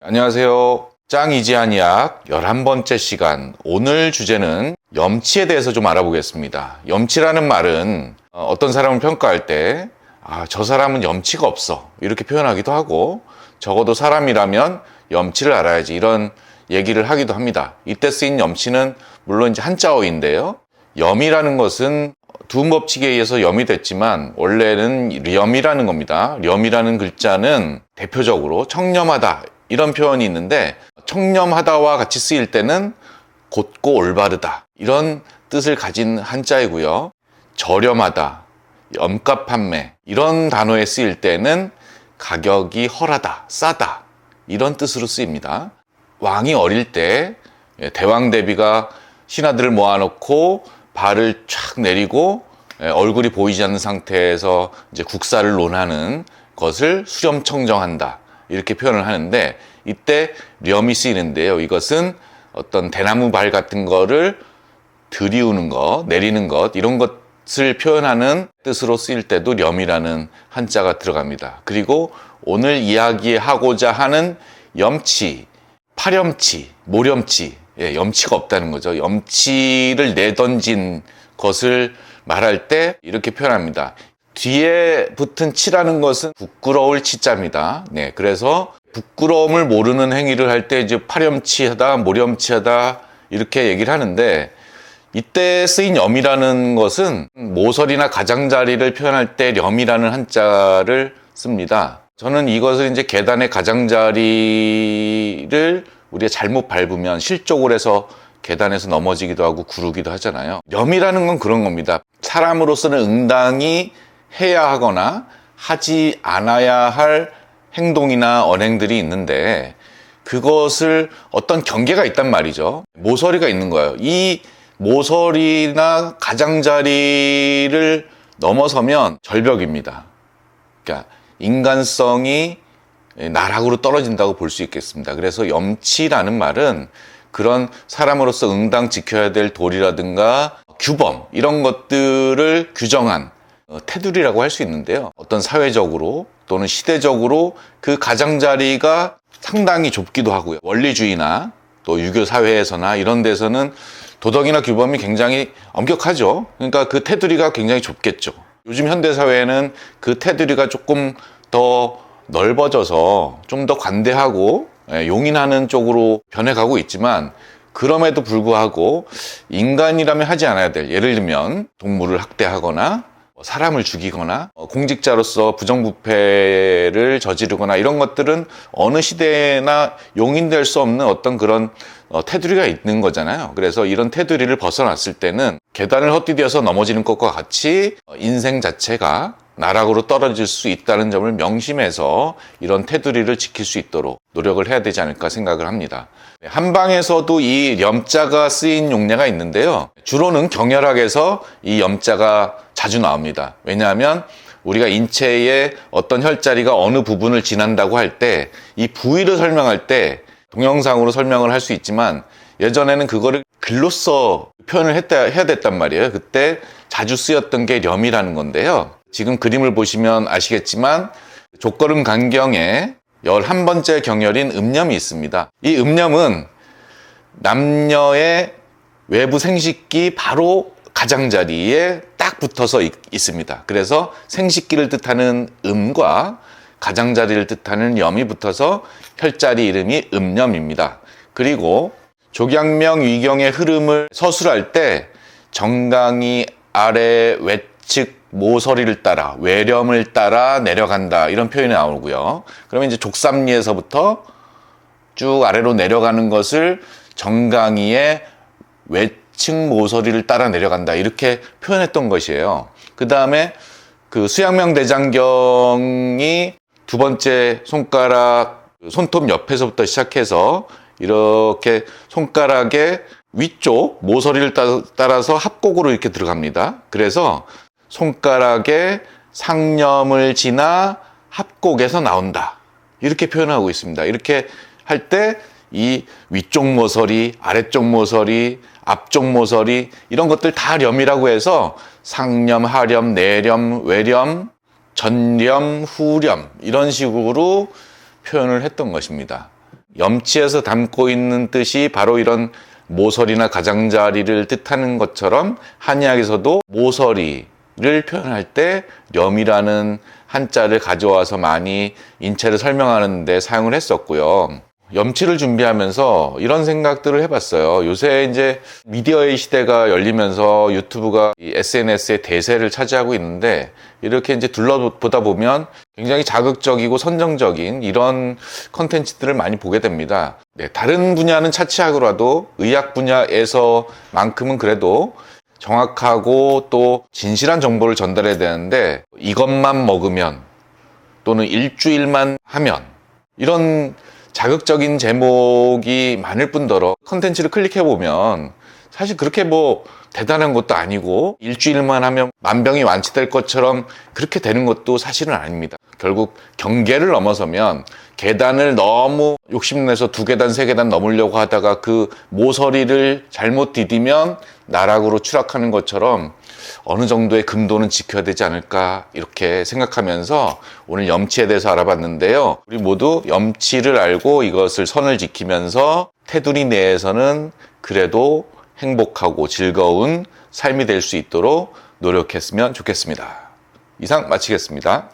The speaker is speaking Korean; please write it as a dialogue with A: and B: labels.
A: 안녕하세요. 짱이지한의학 11번째 시간. 오늘 주제는 염치에 대해서 좀 알아보겠습니다. 염치라는 말은 어떤 사람을 평가할 때 저 사람은 염치가 없어 이렇게 표현하기도 하고, 적어도 사람이라면 염치를 알아야지 이런 얘기를 하기도 합니다. 이때 쓰인 염치는 물론 이제 한자어인데요. 염이라는 것은 두음법칙에 의해서 염이 됐지만 원래는 렴이라는 겁니다. 렴이라는 글자는 대표적으로 청렴하다 이런 표현이 있는데, 청렴하다와 같이 쓰일 때는 곧고 올바르다 이런 뜻을 가진 한자이고요. 저렴하다, 염가 판매 이런 단어에 쓰일 때는 가격이 헐하다, 싸다 이런 뜻으로 쓰입니다. 왕이 어릴 때 대왕 대비가 신하들을 모아놓고 발을 촥 내리고 얼굴이 보이지 않는 상태에서 이제 국사를 논하는 것을 수렴청정한다 이렇게 표현을 하는데, 이때 렴이 쓰이는데요. 이것은 어떤 대나무 발 같은 거를 들이우는 것, 내리는 것 이런 것을 표현하는 뜻으로 쓰일 때도 렴이라는 한자가 들어갑니다. 그리고 오늘 이야기하고자 하는 염치, 파렴치, 모렴치, 염치가 없다는 거죠. 염치를 내던진 것을 말할 때 이렇게 표현합니다. 뒤에 붙은 치라는 것은 부끄러울 치자입니다. 그래서 부끄러움을 모르는 행위를 할 때 이제 파렴치하다, 모렴치하다 이렇게 얘기를 하는데, 이때 쓰인 염이라는 것은 모서리나 가장자리를 표현할 때 렴이라는 한자를 씁니다. 저는 이것을 이제 계단의 가장자리를 우리가 잘못 밟으면 실족을 해서 계단에서 넘어지기도 하고 구르기도 하잖아요. 렴이라는 건 그런 겁니다. 사람으로서는 응당이 해야 하거나 하지 않아야 할 행동이나 언행들이 있는데, 그것을 어떤 경계가 있단 말이죠. 모서리가 있는 거예요. 이 모서리나 가장자리를 넘어서면 절벽입니다. 그러니까 인간성이 나락으로 떨어진다고 볼 수 있겠습니다. 그래서 염치라는 말은 그런 사람으로서 응당 지켜야 될 도리라든가 규범 이런 것들을 규정한 테두리라고 할 수 있는데요. 어떤 사회적으로 또는 시대적으로 그 가장자리가 상당히 좁기도 하고요. 원리주의나 또 유교 사회에서나 이런 데서는 도덕이나 규범이 굉장히 엄격하죠. 그러니까 그 테두리가 굉장히 좁겠죠. 요즘 현대사회에는 그 테두리가 조금 더 넓어져서 좀 더 관대하고 용인하는 쪽으로 변해가고 있지만, 그럼에도 불구하고 인간이라면 하지 않아야 될, 예를 들면 동물을 학대하거나 사람을 죽이거나 공직자로서 부정부패를 저지르거나 이런 것들은 어느 시대나 용인될 수 없는 어떤 그런 테두리가 있는 거잖아요. 그래서 이런 테두리를 벗어났을 때는 계단을 헛디뎌서 넘어지는 것과 같이 인생 자체가 나락으로 떨어질 수 있다는 점을 명심해서 이런 테두리를 지킬 수 있도록 노력을 해야 되지 않을까 생각을 합니다. 한방에서도 이 염자가 쓰인 용례가 있는데요. 주로는 경혈학에서 이 염자가 자주 나옵니다. 왜냐하면 우리가 인체의 어떤 혈자리가 어느 부분을 지난다고 할 때 이 부위를 설명할 때 동영상으로 설명을 할 수 있지만, 예전에는 그거를 글로써 표현을 해야 됐단 말이에요. 그때 자주 쓰였던 게 렴이라는 건데요. 지금 그림을 보시면 아시겠지만 족걸음 간경에 11번째 경혈인 음념이 있습니다. 이 음념은 남녀의 외부 생식기 바로 가장자리에 딱 붙어서 있습니다. 그래서 생식기를 뜻하는 음과 가장자리를 뜻하는 염이 붙어서 혈자리 이름이 음념입니다. 그리고 족양명 위경의 흐름을 서술할 때 정강이 아래 외측 모서리를 따라 외렴을 따라 내려간다 이런 표현이 나오고요. 그러면 이제 족삼리에서부터 쭉 아래로 내려가는 것을 정강이의 외측 모서리를 따라 내려간다 이렇게 표현했던 것이에요. 그 다음에 그 수양명 대장경이 두 번째 손가락 손톱 옆에서부터 시작해서 이렇게 손가락의 위쪽 모서리를 따라서 합곡으로 이렇게 들어갑니다. 그래서 손가락의 상념을 지나 합곡에서 나온다 이렇게 표현하고 있습니다. 이렇게 할 때 이 위쪽 모서리, 아래쪽 모서리, 앞쪽 모서리 이런 것들 다 렴이라고 해서 상렴, 하렴, 내렴, 외렴, 전렴, 후렴 이런 식으로 표현을 했던 것입니다. 염치에서 담고 있는 뜻이 바로 이런 모서리나 가장자리를 뜻하는 것처럼 한의학에서도 모서리를 표현할 때 염이라는 한자를 가져와서 많이 인체를 설명하는 데 사용을 했었고요. 염치를 준비하면서 이런 생각들을 해봤어요. 요새 이제 미디어의 시대가 열리면서 유튜브가 SNS의 대세를 차지하고 있는데, 이렇게 이제 둘러보다 보면 굉장히 자극적이고 선정적인 이런 컨텐츠들을 많이 보게 됩니다. 네, 다른 분야는 차치하고라도 의학 분야에서만큼은 그래도 정확하고 또 진실한 정보를 전달해야 되는데, 이것만 먹으면 또는 일주일만 하면, 이런 자극적인 제목이 많을 뿐더러 컨텐츠를 클릭해보면 사실 그렇게 뭐 대단한 것도 아니고 일주일만 하면 만병이 완치될 것처럼 그렇게 되는 것도 사실은 아닙니다. 결국 경계를 넘어서면 계단을 너무 욕심내서 2계단, 3계단 넘으려고 하다가 그 모서리를 잘못 디디면 나락으로 추락하는 것처럼 어느 정도의 금도는 지켜야 되지 않을까, 이렇게 생각하면서 오늘 염치에 대해서 알아봤는데요. 우리 모두 염치를 알고 이것을 선을 지키면서 테두리 내에서는 그래도 행복하고 즐거운 삶이 될 수 있도록 노력했으면 좋겠습니다. 이상 마치겠습니다.